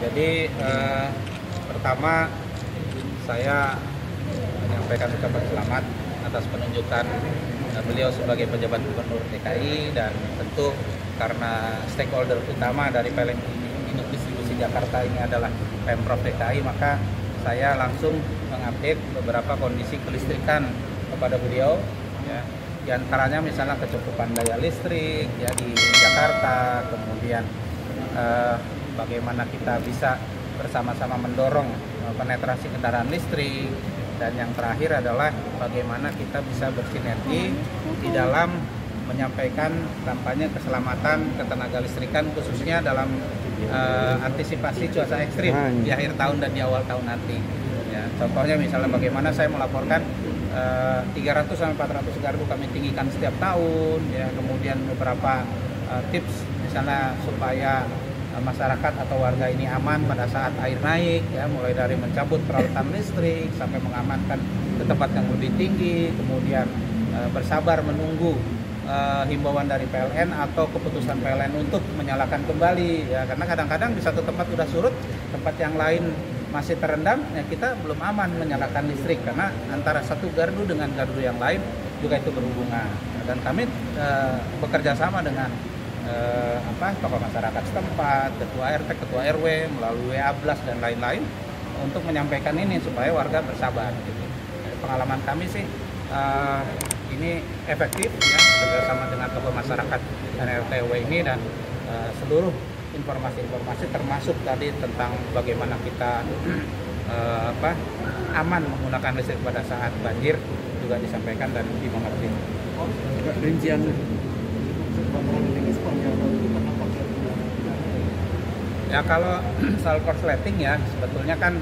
Jadi pertama saya menyampaikan ucapan selamat atas penunjukan beliau sebagai pejabat gubernur DKI, dan tentu karena stakeholder utama dari PLN Induk Distribusi Jakarta ini adalah Pemprov DKI, maka saya langsung mengupdate beberapa kondisi kelistrikan kepada beliau, ya. Di antaranya misalnya kecukupan daya listrik ya di Jakarta, kemudian bagaimana kita bisa bersama-sama mendorong penetrasi kendaraan listrik, dan yang terakhir adalah bagaimana kita bisa bersinergi di dalam menyampaikan kampanye keselamatan ketenaga listrikan, khususnya dalam antisipasi cuaca ekstrim di akhir tahun dan di awal tahun nanti. Ya, contohnya misalnya bagaimana saya melaporkan 300 sampai 400 gardu kami tinggikan setiap tahun, ya. Kemudian beberapa tips misalnya supaya masyarakat atau warga ini aman pada saat air naik, ya, mulai dari mencabut peralatan listrik sampai mengamankan ke tempat yang lebih tinggi, kemudian bersabar menunggu himbauan dari PLN atau keputusan PLN untuk menyalakan kembali, ya, karena kadang-kadang di satu tempat sudah surut, tempat yang lain masih terendam, ya kita belum aman menyalakan listrik karena antara satu gardu dengan gardu yang lain juga itu berhubungan. Dan kami bekerja sama dengan tokoh masyarakat setempat, ketua RT, ketua RW, melalui WA Blast dan lain-lain untuk menyampaikan ini supaya warga bersabar. Gitu. Pengalaman kami sih ini efektif, ya, bersama dengan tokoh masyarakat dan RT RW ini, dan seluruh informasi-informasi termasuk tadi tentang bagaimana kita aman menggunakan listrik pada saat banjir juga disampaikan dan dimengerti. Rincian ya, kalau soal korsleting ya sebetulnya kan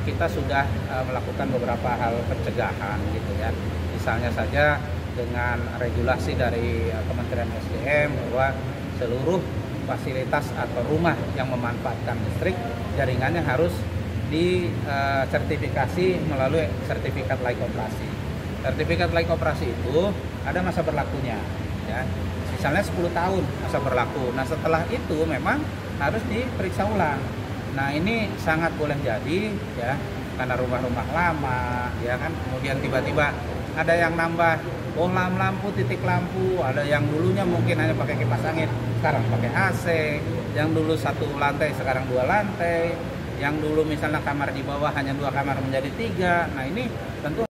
kita sudah melakukan beberapa hal pencegahan gitu ya. Misalnya saja dengan regulasi dari Kementerian SDM bahwa seluruh fasilitas atau rumah yang memanfaatkan listrik jaringannya harus disertifikasi melalui sertifikat layak operasi. Sertifikat layak operasi itu ada masa berlakunya, ya. Misalnya 10 tahun masa berlaku. Nah, setelah itu memang harus diperiksa ulang. Nah, ini sangat boleh jadi, ya, karena rumah-rumah lama, ya kan. Kemudian tiba-tiba ada yang nambah bohlam lampu, titik lampu, ada yang dulunya mungkin hanya pakai kipas angin, sekarang pakai AC, yang dulu 1 lantai sekarang 2 lantai, yang dulu misalnya kamar di bawah hanya 2 kamar menjadi 3. Nah, ini tentu